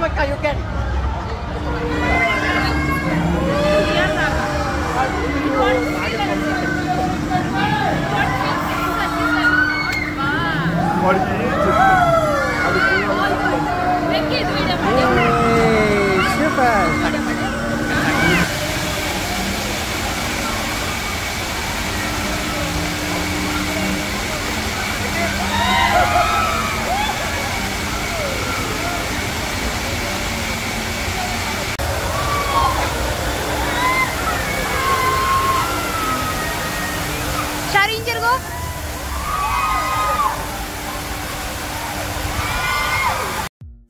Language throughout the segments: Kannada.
my car, you can.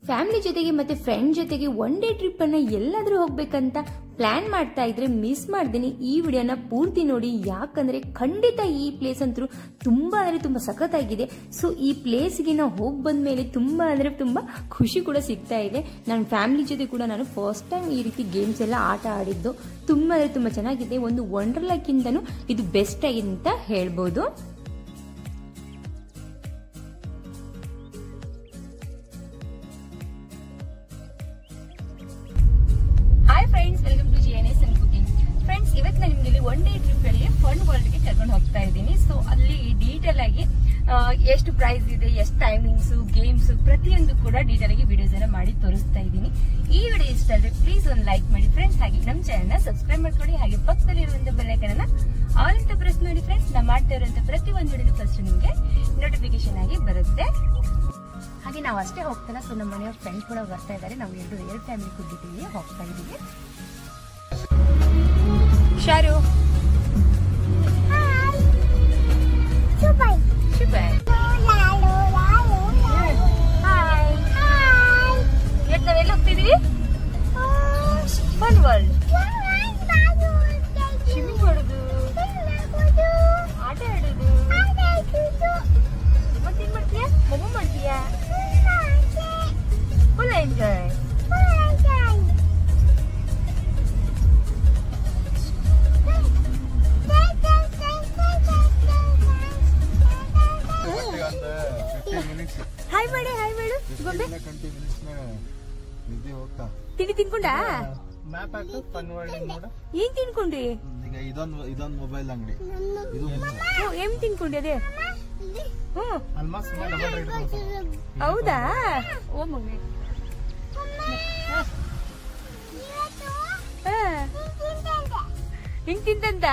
Family ಜೊತೆಗೆ ಮತ್ತೆ ಫ್ರೆಂಡ್ ಜೊತೆಗೆ ಒನ್ ಡೇ ಟ್ರಿಪ್ ಅನ್ನ ಎಲ್ಲಾದ್ರೂ ಹೋಗ್ಬೇಕಂತ ಪ್ಲಾನ್ ಮಾಡ್ತಾ ಇದ್ರೆ ಮಿಸ್ ಮಾಡ್ದೇನೆ ಈ ವಿಡಿಯೋನ ಪೂರ್ತಿ ನೋಡಿ. ಯಾಕಂದ್ರೆ ಖಂಡಿತ ಈ ಪ್ಲೇಸ್ ಅಂತೂ ತುಂಬಾ ಅಂದ್ರೆ ತುಂಬಾ ಸಖತ್ತಾಗಿದೆ. ಸೊ ಈ ಪ್ಲೇಸ್ಗೆ ನಾವು ಹೋಗಿ ಬಂದ್ಮೇಲೆ ತುಂಬಾ ಅಂದ್ರೆ ತುಂಬಾ ಖುಷಿ ಕೂಡ ಸಿಗ್ತಾ ಇದೆ. ನನ್ನ ಫ್ಯಾಮಿಲಿ ಜೊತೆ ಕೂಡ ನಾನು ಫಸ್ಟ್ ಟೈಮ್ ಈ ರೀತಿ ಗೇಮ್ಸ್ ಎಲ್ಲ ಆಟ ಆಡಿದ್ದು ತುಂಬಾ ಅಂದ್ರೆ ತುಂಬಾ ಚೆನ್ನಾಗಿದೆ. ಒಂದು ವಂಡರ್ಲಾಕ್ಕಿಂತನೂ ಇದು ಬೆಸ್ಟ್ ಆಗಿದೆ ಅಂತ ಹೇಳ್ಬೋದು. Friends, welcome to GNS and cooking. Friends, ಇವತ್ತು ನಾನು ನಿಮಗೆ ಒನ್ ಡೇ ಟ್ರಿಪ್ ಅಲ್ಲಿ ಫನ್ ವರ್ಲ್ಡ್ ಗೆ ಕರ್ಕೊಂಡು ಹೋಗ್ತಾ ಇದ್ದೀನಿ. ಸೊ ಅಲ್ಲಿ ಡೀಟೇಲ್ ಆಗಿ ಎಷ್ಟು ಪ್ರೈಸ್ ಇದೆ, ಎಷ್ಟು ಟೈಮಿಂಗ್ಸ್, ಗೇಮ್ಸ್ ಪ್ರತಿಯೊಂದು ಕೂಡ ಡೀಟೇಲ್ ಆಗಿ ವಿಡಿಯೋಸ್ ಅನ್ನ ಮಾಡಿ ತೋರಿಸ್ತಾ ಇದ್ದೀನಿ. ಈ ವಿಡಿಯೋ ಇಷ್ಟ ಆದ್ರೆ ಪ್ಲೀಸ್ ಒಂದು ಲೈಕ್ ಮಾಡಿ ಫ್ರೆಂಡ್ಸ್. ಹಾಗೆ ನಮ್ಮ ಚಾನೆಲ್ ನ ಸಬ್ಸ್ಕ್ರೈಬ್ ಮಾಡ್ಕೊಳ್ಳಿ. ಹಾಗೆ ಪಕ್ಕದಲ್ಲಿರುವಂತಹ ಬೆಲ್ ಐಕಾನ್ ಅನ್ನ ಆಲ್ ಅಂತ ಪ್ರೆಸ್ ಮಾಡಿ ಫ್ರೆಂಡ್ಸ್. ನಾವು ಮಾಡ್ತಾ ಇರುವಂತಹ ಪ್ರತಿಯೊಂದು ವಿಡಿಯೋ ಫಸ್ಟ್ ನಿಮಗೆ ನೋಟಿಫಿಕೇಶನ್ ಆಗಿ ಬರುತ್ತೆ. ಹಾಗೆ ನಾವು ಅಷ್ಟೇ ಹೋಗ್ತಲ್ಲ, ಸೊ ನಮ್ಮ ಮನೆಯವ್ರ ಫ್ರೆಂಡ್ ಕೂಡ ಬರ್ತಾ ಇದ್ದಾರೆ. ನಾವು ಎರಡು ಫ್ಯಾಮಿಲಿ ಕುದ್ದಿದ್ದೀವಿ, ಹೋಗ್ತಾ ಇದ್ದೀವಿ. ಶಾರು, ಇವತ್ತು ನಾವೆಲ್ಲ ಹೋಗ್ತಿದೀವಿ ಫನ್ ವರ್ಲ್ಡ್. ಸ್ವಿಮ್ಮಿಂಗ್ ಮಾಡೋದು, ಆಟ ಆಡೋದು, ಮತ್ತೇನ್ ಮಾಡ್ತೀಯಾ? ಮೊಬೈಲ್ ಮಾಡ್ತೀಯಾ? Full enjoy. ಹಾಯ್ ಮಾಡಿ, ಹಾಯ್ ಮಾಡು. ಗೊಂಬೆ ತಿಂಡಿ ತಿನ್ಕೊಂಡಾ? ಏನ್ ತಿನ್ಕೊಂಡ್ರಿ? ಇದೊಂದು ಮೊಬೈಲ್ ಅಂಗಡಿ. ಏನ್ ತಿನ್ಕೊಂಡಿ? ಅದೇ ಹೌದಾ? ಓ ಮಮ್ಮಿ, ಹಿಂಗ್ ತಿಂತಂತ.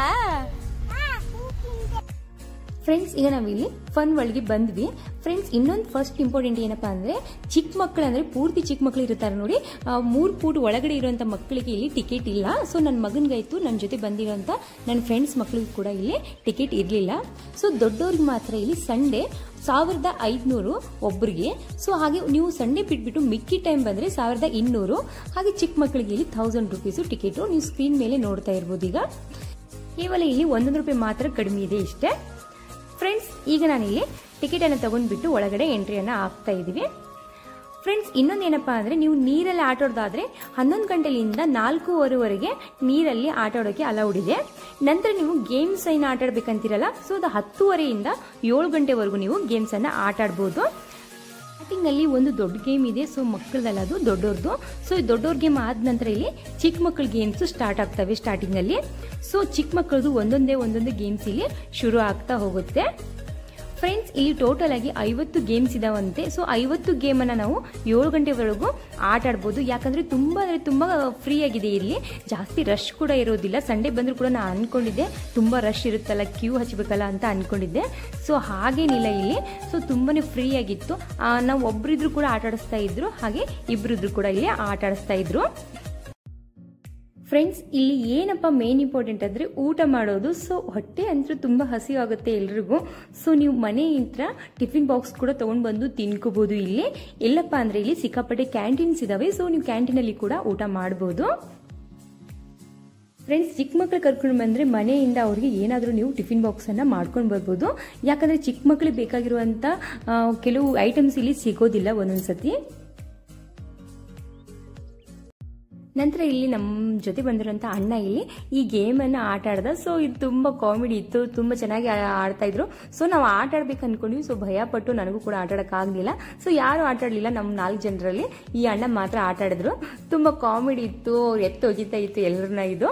ಫ್ರೆಂಡ್ಸ್, ಈಗ ನಾವಿಲ್ಲಿ ಫನ್ ವರ್ಲ್ಡ್ಗೆ ಬಂದ್ವಿ. ಫ್ರೆಂಡ್ಸ್, ಇನ್ನೊಂದು ಫಸ್ಟ್ ಇಂಪಾರ್ಟೆಂಟ್ ಏನಪ್ಪಾ ಅಂದ್ರೆ, ಚಿಕ್ಕ ಮಕ್ಕಳು ಅಂದ್ರೆ ಪೂರ್ತಿ ಚಿಕ್ಕ ಮಕ್ಕಳು ಇರ್ತಾರೆ ನೋಡಿ, 3 ಫೂಟ್ ಒಳಗಡೆ ಇರುವಂತ ಮಕ್ಕಳಿಗೆ ಇಲ್ಲಿ ಟಿಕೆಟ್ ಇಲ್ಲ. ಸೊ ನನ್ನ ಮಗನ್ಗಾಯ್ತು, ನನ್ನ ಜೊತೆ ಬಂದಿರೋಂಥ ನನ್ನ ಫ್ರೆಂಡ್ಸ್ ಮಕ್ಕಳಿಗೆ ಕೂಡ ಇಲ್ಲಿ ಟಿಕೆಟ್ ಇರಲಿಲ್ಲ. ಸೊ ದೊಡ್ಡವ್ರಿಗೆ ಮಾತ್ರ ಇಲ್ಲಿ ಸಂಡೇ 1500 ಒಬ್ಬರಿಗೆ. ಸೊ ಹಾಗೆ ನೀವು ಸಂಡೇ ಬಿಟ್ಬಿಟ್ಟು ಮಿಕ್ಕಿ ಟೈಮ್ ಬಂದ್ರೆ 1200. ಹಾಗೆ ಚಿಕ್ಕ ಮಕ್ಕಳಿಗೆ ಇಲ್ಲಿ 1000 ರೂಪೀಸ್ ಟಿಕೆಟ್. ನೀವು ಸ್ಕ್ರೀನ್ ಮೇಲೆ ನೋಡ್ತಾ ಇರ್ಬೋದು. ಈಗ ಕೇವಲ ಇಲ್ಲಿ 100 ರೂಪಾಯಿ ಮಾತ್ರ ಕಡಿಮೆ ಇದೆ, ಇಷ್ಟೇ. ಫ್ರೆಂಡ್ಸ್, ಈಗ ನಾನಿಲ್ಲಿ ಟಿಕೆಟ್ ಅನ್ನು ತಗೊಂಡ್ಬಿಟ್ಟು ಒಳಗಡೆ ಎಂಟ್ರಿಯನ್ನ ಆಗ್ತಾ ಇದೀವಿ. ಫ್ರೆಂಡ್ಸ್, ಇನ್ನೊಂದೇನಪ್ಪಾ ಅಂದ್ರೆ, ನೀವು ನೀರಲ್ಲಿ ಆಟ ಆಡೋದಾದ್ರೆ 11 ಗಂಟೆಯಿಂದ 4:15ವರೆಗೆ ನೀರಲ್ಲಿ ಆಟ ಆಡೋಕೆ ಅಲೌಡ್ ಇದೆ. ನಂತರ ನೀವು ಗೇಮ್ಸ್ ಅನ್ನ ಆಟ ಆಡ್ಬೇಕಂತಿರಲ್ಲ, ಸೊ ಅದು 10:30ಯಿಂದ 7 ಗಂಟೆವರೆಗೂ ನೀವು ಗೇಮ್ಸ್ ಅನ್ನ ಆಟ ಆಡ್ಬೋದು. ಸ್ಟಾರ್ಟಿಂಗ್ ಅಲ್ಲಿ ಒಂದು ದೊಡ್ಡ ಗೇಮ್ ಇದೆ, ಸೊ ಮಕ್ಕಳದಲ್ಲ, ಅದು ದೊಡ್ಡವ್ರದ್ದು. ಸೊ ಈ ದೊಡ್ಡವ್ರ ಗೇಮ್ ಆದ ನಂತರ ಇಲ್ಲಿ ಚಿಕ್ಕ ಮಕ್ಕಳ ಗೇಮ್ಸ್ ಸ್ಟಾರ್ಟ್ ಆಗ್ತವೆ ಸ್ಟಾರ್ಟಿಂಗ್ ಅಲ್ಲಿ. ಸೊ ಚಿಕ್ಕ ಮಕ್ಕಳದು ಒಂದೊಂದೇ ಗೇಮ್ಸ್ ಇಲ್ಲಿ ಶುರು ಆಗ್ತಾ ಹೋಗುತ್ತೆ. ಫ್ರೆಂಡ್ಸ್, ಇಲ್ಲಿ ಟೋಟಲ್ ಆಗಿ 50 ಗೇಮ್ಸ್ ಇದಾವಂತೆ. ಸೊ 50 ಗೇಮ್ ಅನ್ನ ನಾವು 7 ಗಂಟೆವರೆಗೂ ಆಟ ಆಡ್ಬೋದು. ಯಾಕಂದ್ರೆ ತುಂಬಾ ಅಂದ್ರೆ ತುಂಬಾ ಫ್ರೀ ಆಗಿದೆ. ಇಲ್ಲಿ ಜಾಸ್ತಿ ರಶ್ ಕೂಡ ಇರೋದಿಲ್ಲ. ಸಂಡೇ ಬಂದ್ರು ಕೂಡ ನಾನು ಅನ್ಕೊಂಡಿದ್ದೆ ತುಂಬಾ ರಶ್ ಇರುತ್ತಲ್ಲ, ಕ್ಯೂ ಹಚ್ಚಬೇಕಲ್ಲ ಅಂತ ಅನ್ಕೊಂಡಿದ್ದೆ. ಸೊ ಹಾಗೇನಿಲ್ಲ ಇಲ್ಲಿ. ಸೊ ತುಂಬಾನೇ ಫ್ರೀ ಆಗಿತ್ತು. ನಾವು ಒಬ್ರಿದ್ರು ಕೂಡ ಆಟ ಆಡಿಸ್ತಾ ಇದ್ರು, ಹಾಗೆ ಇಬ್ರಿದ್ರು ಕೂಡ ಇಲ್ಲಿ ಆಟ ಆಡಿಸ್ತಾ ಇದ್ರು. ಫ್ರೆಂಡ್ಸ್, ಇಲ್ಲಿ ಏನಪ್ಪ ಮೇನ್ ಇಂಪಾರ್ಟೆಂಟ್ ಅಂದ್ರೆ ಊಟ ಮಾಡೋದು. ಸೊ ಹೊಟ್ಟೆ ಅಂತೂ ತುಂಬಾ ಹಸಿವಾಗುತ್ತೆ ಎಲ್ರಿಗೂ. ಸೊ ನೀವು ಮನೆ ಹತ್ರ ಟಿಫಿನ್ ಬಾಕ್ಸ್ ಕೂಡ ತಗೊಂಡ್ ಬಂದು ತಿನ್ಕೋಬಹುದು. ಇಲ್ಲಿ ಎಲ್ಲಪ್ಪ ಅಂದ್ರೆ ಇಲ್ಲಿ ಸಿಕ್ಕಾಪಟ್ಟೆ ಕ್ಯಾಂಟೀನ್ಸ್ ಇದಾವೆ. ಸೊ ನೀವು ಕ್ಯಾಂಟೀನ್ ಅಲ್ಲಿ ಕೂಡ ಊಟ ಮಾಡಬಹುದು. ಫ್ರೆಂಡ್ಸ್, ಚಿಕ್ಕ ಮಕ್ಕಳು ಕರ್ಕೊಂಡು ಬಂದ್ರೆ ಮನೆಯಿಂದ ಅವ್ರಿಗೆ ಏನಾದರೂ ನೀವು ಟಿಫಿನ್ ಬಾಕ್ಸ್ ಅನ್ನ ಮಾಡ್ಕೊಂಡು ಬರ್ಬೋದು. ಯಾಕಂದ್ರೆ ಚಿಕ್ಕ ಮಕ್ಕಳಿಗೆ ಬೇಕಾಗಿರುವಂತ ಕೆಲವು ಐಟಮ್ಸ್ ಇಲ್ಲಿ ಸಿಗೋದಿಲ್ಲ ಒಂದೊಂದ್ಸತಿ. ನಂತರ ಇಲ್ಲಿ ನಮ್ಮ ಜೊತೆ ಬಂದಿರೋಂಥ ಅಣ್ಣ ಇಲ್ಲಿ ಈ ಗೇಮನ್ನು ಆಟ ಆಡ್ದ. ಸೊ ಇದು ತುಂಬ ಕಾಮಿಡಿ ಇತ್ತು, ತುಂಬ ಚೆನ್ನಾಗಿ ಆಡ್ತಾ ಇದ್ರು. ಸೊ ನಾವು ಆಟ ಆಡ್ಬೇಕು ಅನ್ಕೊಂಡ್ವಿ. ಸೊ ಭಯ ಪಟ್ಟು ನನಗೂ ಕೂಡ ಆಟ ಆಡೋಕ್ಕಾಗಲಿಲ್ಲ. ಸೊ ಯಾರು ಆಟ ಆಡಲಿಲ್ಲ, ನಮ್ಮ 4 ಜನರಲ್ಲಿ ಈ ಅಣ್ಣ ಮಾತ್ರ ಆಟ ಆಡಿದ್ರು. ತುಂಬ ಕಾಮಿಡಿ ಇತ್ತು, ಅವ್ರು ಎತ್ತು ಒಗಿತಾ ಇತ್ತು ಎಲ್ಲರನ್ನ ಇದು.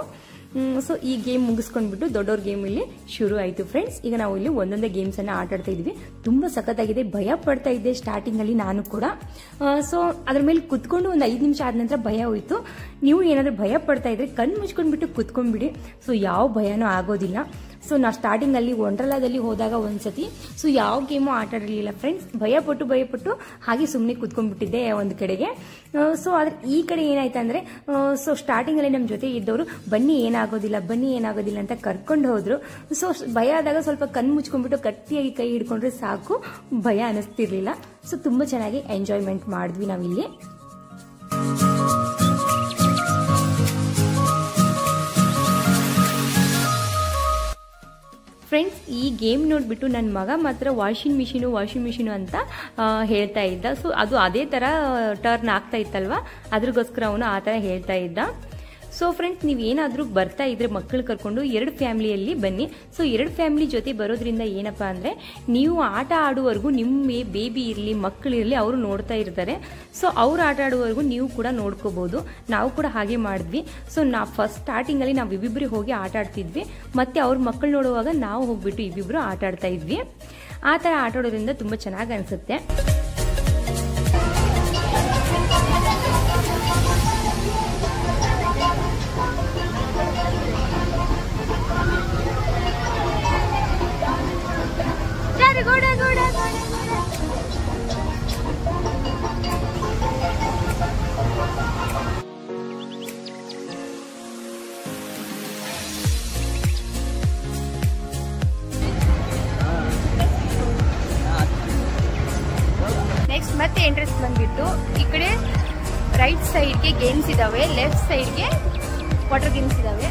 ಸೊ ಈ ಗೇಮ್ ಮುಗಿಸ್ಕೊಂಡ್ಬಿಟ್ಟು ದೊಡ್ಡವ್ರ ಗೇಮ್ ಇಲ್ಲಿ ಶುರು ಆಯಿತು ಫ್ರೆಂಡ್ಸ್. ಈಗ ನಾವು ಇಲ್ಲಿ ಒಂದೊಂದೇ ಗೇಮ್ಸನ್ನು ಆಟ ಆಡ್ತಾ ಇದ್ವಿ. ತುಂಬ ಸಖತ್ತಾಗಿದೆ, ಭಯ ಪಡ್ತಾ ಇದ್ದೆ ಸ್ಟಾರ್ಟಿಂಗಲ್ಲಿ ನಾನು ಕೂಡ. ಸೊ ಅದ್ರ ಮೇಲೆ ಕುತ್ಕೊಂಡು ಒಂದು 5 ನಿಮಿಷ ಆದ ನಂತರ ಭಯ ಹೋಯಿತು. ನೀವು ಏನಾದರೂ ಭಯ ಪಡ್ತಾ ಇದ್ರೆ ಕಣ್ಣು ಮುಚ್ಕೊಂಡ್ಬಿಟ್ಟು ಕುತ್ಕೊಂಡ್ಬಿಡಿ. ಸೊ ಯಾವ ಭಯನೂ ಆಗೋದಿಲ್ಲ. ಸೊ ನಾವು ಸ್ಟಾರ್ಟಿಂಗಲ್ಲಿ ವಂಡರ್ಲಾದಲ್ಲಿ ಹೋದಾಗ ಒಂದ್ಸತಿ ಸೊ ಯಾವ ಗೇಮು ಆಟ ಆಡಲಿಲ್ಲ ಫ್ರೆಂಡ್ಸ್. ಭಯಪಟ್ಟು ಹಾಗೆ ಸುಮ್ಮನೆ ಕುತ್ಕೊಂಡ್ಬಿಟ್ಟಿದ್ದೆ ಒಂದು ಕಡೆಗೆ. ಸೊ ಆದ್ರೆ ಈ ಕಡೆ ಏನಾಯ್ತು ಅಂದರೆ ಸೊ ಸ್ಟಾರ್ಟಿಂಗಲ್ಲಿ ನಮ್ಮ ಜೊತೆ ಇದ್ದವರು ಬನ್ನಿ ಏನಾಗೋದಿಲ್ಲ ಅಂತ ಕರ್ಕೊಂಡು ಹೋದ್ರು. ಸೊ ಭಯ ಆದಾಗ ಸ್ವಲ್ಪ ಕಣ್ಣು ಮುಚ್ಕೊಂಡ್ಬಿಟ್ಟು ಗಟ್ಟಿಯಾಗಿ ಕೈ ಹಿಡ್ಕೊಂಡ್ರೆ ಸಾಕು, ಭಯ ಅನಿಸ್ತಿರ್ಲಿಲ್ಲ. ಸೊ ತುಂಬ ಚೆನ್ನಾಗಿ ಎಂಜಾಯ್ಮೆಂಟ್ ಮಾಡಿದ್ವಿ ನಾವಿಲ್ಲಿ. ಫ್ರೆಂಡ್ಸ್ ಈ ಗೇಮ್ ನೋಡಿಬಿಟ್ಟು ನನ್ನ ಮಗ ಮಾತ್ರ ವಾಷಿಂಗ್ ಮಿಷಿನು ಅಂತ ಹೇಳ್ತಾ ಇದ್ದ. ಸೊ ಅದು ಅದೇ ಥರ ಟರ್ನ್ ಆಗ್ತಾ ಇತ್ತಲ್ವ, ಅದ್ರಗೋಸ್ಕರ ಅವನು ಆ ಥರ ಹೇಳ್ತಾ ಇದ್ದ. ಸೊ ಫ್ರೆಂಡ್ಸ್ ನೀವೇನಾದರೂ ಬರ್ತಾ ಇದ್ರೆ ಮಕ್ಕಳು ಕರ್ಕೊಂಡು 2 ಫ್ಯಾಮಿಲಿಯಲ್ಲಿ ಬನ್ನಿ. ಸೊ 2 ಫ್ಯಾಮಿಲಿ ಜೊತೆ ಬರೋದ್ರಿಂದ ಏನಪ್ಪ ಅಂದರೆ ನೀವು ಆಟ ಆಡುವವರೆಗೂ ನಿಮ್ಮ ಬೇಬಿ ಇರಲಿ ಮಕ್ಕಳಿರಲಿ ಅವರು ನೋಡ್ತಾ ಇರ್ತಾರೆ. ಸೊ ಅವ್ರು ಆಟ ಆಡುವವರೆಗೂ ನೀವು ಕೂಡ ನೋಡ್ಕೋಬೋದು. ನಾವು ಕೂಡ ಹಾಗೆ ಮಾಡಿದ್ವಿ. ಸೊ ಫಸ್ಟ್ ಸ್ಟಾರ್ಟಿಂಗಲ್ಲಿ ನಾವು ಇಬ್ಬಿಬ್ಬರು ಹೋಗಿ ಆಟ ಆಡ್ತಿದ್ವಿ, ಮತ್ತು ಅವ್ರ ಮಕ್ಕಳು ನೋಡುವಾಗ ನಾವು ಹೋಗ್ಬಿಟ್ಟು ಇಬ್ಬಿಬ್ಬರು ಆಟ ಆಡ್ತಾ ಇದ್ವಿ. ಆ ಥರ ಆಟ ಆಡೋದ್ರಿಂದ ತುಂಬ ಚೆನ್ನಾಗಿ ಅನಿಸುತ್ತೆ. ನೆಕ್ಸ್ಟ್ ಮತ್ತೆ ಎಂಟ್ರೆನ್ಸ್ ಬಂದ್ಬಿಟ್ಟು ಈ ಕಡೆ ರೈಟ್ ಸೈಡ್ಗೆ ಗೇಮ್ಸ್ ಇದಾವೆ, ಲೆಫ್ಟ್ ಸೈಡ್ಗೆ ವಾಟರ್ ಗೇಮ್ಸ್ ಇದಾವೆ.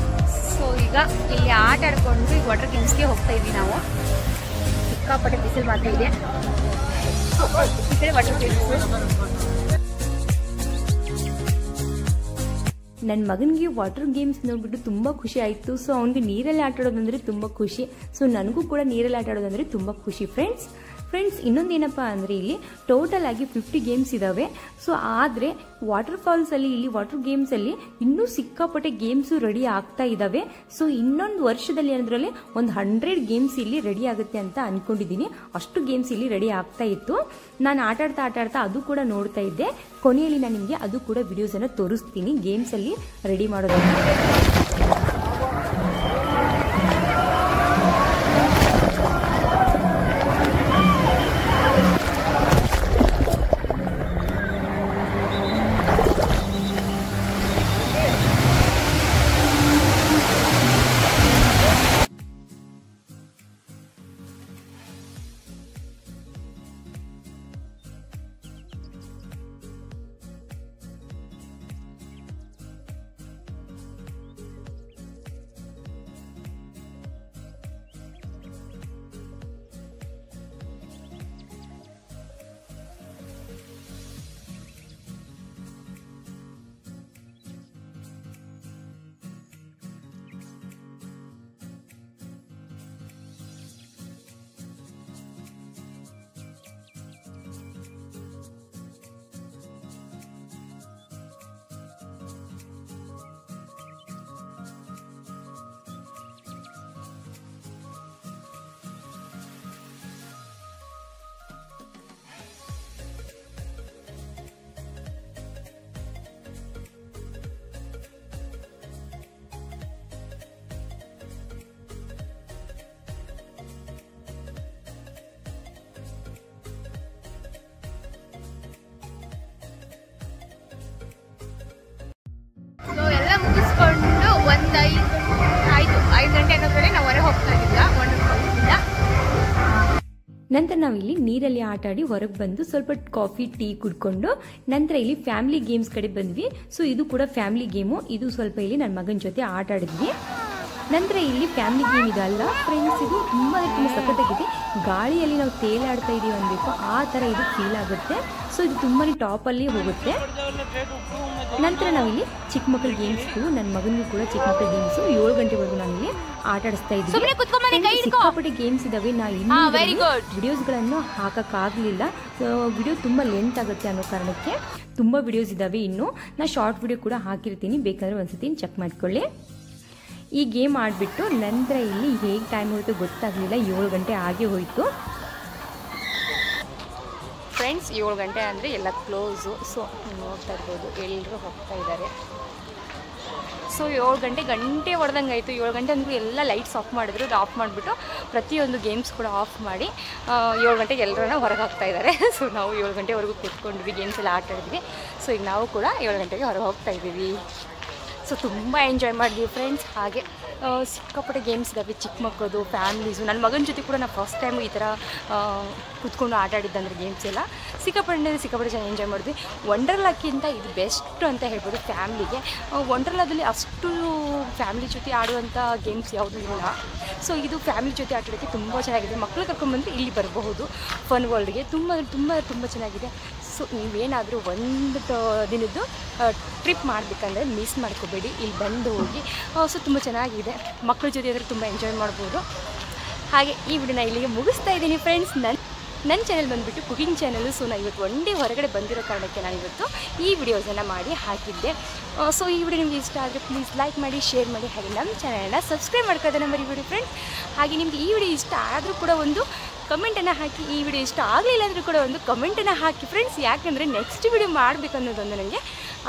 ಸೊ ಈಗ ಇಲ್ಲಿ ಆಟ ಆಡ್ಕೊಂಡು ಈಗ ವಾಟರ್ ಗೇಮ್ಸ್ಗೆ ಹೋಗ್ತಾ ಇದ್ವಿ ನಾವು. ಸಿಕ್ಕಾಪಟ್ಟೆ ಬಿಸಿಲು ಮಾತ್ರ ಇದೆ. ಈ ಕಡೆ ವಾಟರ್ ಗೇಮ್ಸ್. ನನ್ನ ಮಗನಿಗೆ ವಾಟರ್ ಗೇಮ್ಸ್ ನೋಡ್ಬಿಟ್ಟು ತುಂಬ ಖುಷಿ ಆಯಿತು. ಸೊ ಅವನಿಗೆ ನೀರಲ್ಲಿ ಆಟ ಆಡೋದಂದರೆ ತುಂಬ ಖುಷಿ. ಸೊ ನನಗೂ ಕೂಡ ನೀರಲ್ಲಿ ಆಟ ಆಡೋದಂದರೆ ತುಂಬ ಖುಷಿ ಫ್ರೆಂಡ್ಸ್. ಇನ್ನೊಂದೇನಪ್ಪ ಅಂದರೆ ಇಲ್ಲಿ ಟೋಟಲ್ ಆಗಿ 50 ಗೇಮ್ಸ್ ಇದ್ದಾವೆ. ಸೊ ಆದರೆ ವಾಟರ್ ಫಾಲ್ಸಲ್ಲಿ ಇಲ್ಲಿ ವಾಟರ್ ಗೇಮ್ಸಲ್ಲಿ ಇನ್ನೂ ಸಿಕ್ಕಾಪಟ್ಟೆ ಗೇಮ್ಸು ರೆಡಿ ಆಗ್ತಾ ಇದ್ದಾವೆ. ಸೊ ಇನ್ನೊಂದು ವರ್ಷದಲ್ಲಿ ಅದರಲ್ಲಿ ಒಂದು 100 ಗೇಮ್ಸ್ ಇಲ್ಲಿ ರೆಡಿ ಆಗುತ್ತೆ ಅಂತ ಅಂದ್ಕೊಂಡಿದ್ದೀನಿ. ಅಷ್ಟು ಗೇಮ್ಸ್ ಇಲ್ಲಿ ರೆಡಿ ಆಗ್ತಾ ಇತ್ತು. ನಾನು ಆಟ ಆಡ್ತಾ ಅದು ಕೂಡ ನೋಡ್ತಾ ಇದ್ದೆ. ಕೊನೆಯಲ್ಲಿ ನಾನು ನಿಮಗೆ ಅದು ಕೂಡ ವಿಡಿಯೋಸನ್ನು ತೋರಿಸ್ತೀನಿ ಗೇಮ್ಸಲ್ಲಿ ರೆಡಿ ಮಾಡೋದನ್ನು. ನಂತರ ನಾವಿಲ್ಲಿ ನೀರಲ್ಲಿ ಆಟ ಆಡಿ ಹೊರಗೆ ಬಂದು ಸ್ವಲ್ಪ ಕಾಫಿ ಟೀ ಕುಡ್ಕೊಂಡು ನಂತರ ಇಲ್ಲಿ ಫ್ಯಾಮಿಲಿ ಗೇಮ್ಸ್ ಕಡೆ ಬಂದ್ವಿ. ಸೊ ಇದು ಕೂಡ ಫ್ಯಾಮಿಲಿ ಗೇಮು. ಇದು ಸ್ವಲ್ಪ ಇಲ್ಲಿ ನನ್ನ ಮಗನ ಜೊತೆ ಆಟ ಆಡಿದ್ವಿ. ನಂತರ ಇಲ್ಲಿ ಫ್ಯಾಮಿಲಿ ಗೇಮ್ ಇದೆ ಅಲ್ಲ ಫ್ರೆಂಡ್ಸ್, ಇದು ತುಂಬ ಸಖತ್ತಾಗಿದೆ. ಗಾಳಿಯಲ್ಲಿ ನಾವು ತೇಲಾಡ್ತಾ ಇದ್ದೀವಿ ಅನ್ಬೇಕು, ಆ ಥರ ಇದು ಫೀಲ್ ಆಗುತ್ತೆ. ಸೊ ಇದು ತುಂಬಾ ಟಾಪಲ್ಲಿ ಹೋಗುತ್ತೆ. ನಂತರ ನಾವಿಲ್ಲಿ ಚಿಕ್ಕ ಮಕ್ಕಳ ಗೇಮ್ಸ್ಗೂ ನನ್ನ ಮಗನಿಗೂ ಕೂಡ ಚಿಕ್ಕ ಮಕ್ಕಳ ಗೇಮ್ಸು 7 ಗಂಟೆವರೆಗೂ ನಾವಿಲ್ಲಿ ಆಟ ಆಡಿಸ್ತಾ ಇದ್ದೀವಿ. ಸಿಕ್ಕಾಪಟ್ಟೆ ಗೇಮ್ಸ್ ಇದ್ದಾವೆ. ನಾವು ಇನ್ನೂ ವಿಡಿಯೋಸ್ಗಳನ್ನು ಹಾಕೋಕ್ಕಾಗಲಿಲ್ಲ, ವಿಡಿಯೋ ತುಂಬ ಲೆಂತ್ ಆಗುತ್ತೆ ಅನ್ನೋ ಕಾರಣಕ್ಕೆ ತುಂಬ ವಿಡಿಯೋಸ್ ಇದ್ದಾವೆ. ಇನ್ನು ನಾನು ಶಾರ್ಟ್ ವಿಡಿಯೋ ಕೂಡ ಹಾಕಿರ್ತೀನಿ, ಬೇಕಾದರೆ ಒಂದ್ಸತಿ ಚೆಕ್ ಮಾಡ್ಕೊಳ್ಳಿ. ಈ ಗೇಮ್ ಆಡಿಬಿಟ್ಟು ನಂತರ ಇಲ್ಲಿ ಹೇಗೆ ಟೈಮ್ ಹೋಯಿತು ಗೊತ್ತಾಗಲಿಲ್ಲ, 7 ಗಂಟೆ ಆಗೇ ಹೋಯಿತು ಫ್ರೆಂಡ್ಸ್. 7 ಗಂಟೆ ಅಂದರೆ ಎಲ್ಲ ಕ್ಲೋಸು. ಸೊ ನೋಡ್ತಾ ಇರ್ಬೋದು ಎಲ್ಲರೂ ಹೋಗ್ತಾ ಇದ್ದಾರೆ. ಸೊ 7 ಗಂಟೆ ಹೊಡೆದಂಗೆ ಆಯಿತು. 7 ಗಂಟೆ ಅಂದರೂ ಎಲ್ಲ ಲೈಟ್ಸ್ ಆಫ್ ಮಾಡಿದ್ರು. ಅದು ಆಫ್ ಮಾಡಿಬಿಟ್ಟು ಪ್ರತಿಯೊಂದು ಗೇಮ್ಸ್ ಕೂಡ ಆಫ್ ಮಾಡಿ 7 ಗಂಟೆಗೆ ಎಲ್ಲರನ್ನ ಹೊರಗೆ ಹಾಕ್ತಾ ಇದ್ದಾರೆ. ಸೊ ನಾವು 7 ಗಂಟೆವರೆಗೂ ಕೂತ್ಕೊಂಡ್ವಿ, ಗೇಮ್ಸ್ ಎಲ್ಲ ಆಟ ಆಡಿದ್ವಿ. ಸೊ ಈಗ ನಾವು ಕೂಡ 7 ಗಂಟೆಗೆ ಹೊರಗೆ ಹೋಗ್ತಾ ಇದ್ದೀವಿ. ಸೊ ತುಂಬ ಎಂಜಾಯ್ ಮಾಡಿದ್ವಿ ಫ್ರೆಂಡ್ಸ್. ಹಾಗೆ ಸಿಕ್ಕಾಪಟ್ಟೆ ಗೇಮ್ಸ್ ಇದ್ದಾವೆ ಚಿಕ್ಕ ಮಕ್ಕಳದು, ಫ್ಯಾಮ್ಲೀಸು. ನನ್ನ ಮಗನ ಜೊತೆ ಕೂಡ ನಾನು ಫಸ್ಟ್ ಟೈಮು ಈ ಥರ ಕೂತ್ಕೊಂಡು ಆಟ ಆಡಿದ್ದಂದ್ರೆ ಗೇಮ್ಸ್ ಎಲ್ಲ ಸಿಕ್ಕಾಪಟ್ಟೆ ಚೆನ್ನಾಗಿ ಎಂಜಾಯ್ ಮಾಡಿದ್ವಿ. ವಂಡರ್ಲಾಕ್ಕಿಂತ ಇದು ಬೆಸ್ಟ್ ಅಂತ ಹೇಳ್ಬೋದು ಫ್ಯಾಮ್ಲಿಗೆ. ವಂಡರ್ಲಾದಲ್ಲಿ ಅಷ್ಟು ಫ್ಯಾಮಿಲಿ ಜೊತೆ ಆಡುವಂಥ ಗೇಮ್ಸ್ ಯಾವುದೂ ಇಲ್ಲ. ಸೊ ಇದು ಫ್ಯಾಮಿಲಿ ಜೊತೆ ಆಟಾಡೋಕ್ಕೆ ತುಂಬ ಚೆನ್ನಾಗಿದೆ. ಮಕ್ಕಳು ಕರ್ಕೊಂಡ್ಬಂದರೆ ಇಲ್ಲಿ ಬರಬಹುದು ಫನ್ ವರ್ಲ್ಡ್ಗೆ. ತುಂಬ ಚೆನ್ನಾಗಿದೆ. ಸೊ ನೀವೇನಾದರೂ ಒಂದು ದಿನದ್ದು ಟ್ರಿಪ್ ಮಾಡಬೇಕಂದ್ರೆ ಮಿಸ್ ಮಾಡ್ಕೋಬೇಡಿ, ಇಲ್ಲಿ ಬಂದು ಹೋಗಿ. ಸೊ ತುಂಬ ಚೆನ್ನಾಗಿದೆ, ಮಕ್ಕಳ ಜೊತೆ ಆದರೆ ತುಂಬ ಎಂಜಾಯ್ ಮಾಡ್ಬೋದು. ಹಾಗೆ ಈ ವಿಡಿಯೋನ ಇಲ್ಲಿಗೆ ಮುಗಿಸ್ತಾ ಇದ್ದೀನಿ ಫ್ರೆಂಡ್ಸ್. ನನ್ನ ಚಾನಲ್ ಬಂದುಬಿಟ್ಟು ಕುಕಿಂಗ್ ಚಾನಲು. ಸೊ ನಾನು ಇವತ್ತು ಒನ್ ಡೇ ಹೊರಗಡೆ ಬಂದಿರೋ ಕಾರಣಕ್ಕೆ ನಾನು ಇವತ್ತು ಈ ವಿಡಿಯೋಸನ್ನು ಮಾಡಿ ಹಾಕಿದ್ದೆ. ಸೊ ಈ ವಿಡಿಯೋ ನಿಮಗೆ ಇಷ್ಟ ಆದರೆ ಪ್ಲೀಸ್ ಲೈಕ್ ಮಾಡಿ, ಶೇರ್ ಮಾಡಿ, ಹಾಗೆ ನಮ್ಮ ಚಾನಲನ್ನು ಸಬ್ಸ್ಕ್ರೈಬ್ ಮಾಡ್ಕೋದನ್ನು ಮರಿಬೇಡಿ ಫ್ರೆಂಡ್ಸ್. ಹಾಗೆ ನಿಮಗೆ ಈ ವಿಡಿಯೋ ಇಷ್ಟ ಆದರೂ ಕೂಡ ಒಂದು ಕಮೆಂಟನ್ನು ಹಾಕಿ, ಈ ವಿಡಿಯೋ ಇಷ್ಟ ಆಗಲಿಲ್ಲ ಅಂದರೂ ಕೂಡ ಒಂದು ಕಮೆಂಟನ್ನು ಹಾಕಿ ಫ್ರೆಂಡ್ಸ್. ಯಾಕೆಂದರೆ ನೆಕ್ಸ್ಟ್ ವಿಡಿಯೋ ಮಾಡಬೇಕು ಅನ್ನೋದೊಂದು ನನಗೆ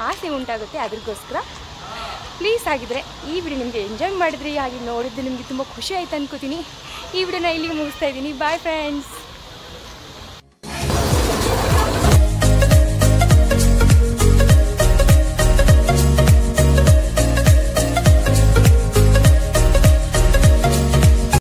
ಆಸೆ ಉಂಟಾಗುತ್ತೆ, ಅದಕ್ಕೋಸ್ಕರ ಪ್ಲೀಸ್. ಆಗಿದ್ದರೆ ಈ ವಿಡಿಯೋ ನಿಮಗೆ ಎಂಜಾಯ್ ಮಾಡಿದ್ರಿ, ಹಾಗೆ ನೋಡಿದ್ದು ನಿಮಗೆ ತುಂಬ ಖುಷಿ ಆಯಿತು ಅನ್ಕೋತೀನಿ. ಈ ವಿಡಿಯೋನ ಇಲ್ಲಿಗೆ ಮುಗಿಸ್ತಾ ಇದ್ದೀನಿ. Bye friends.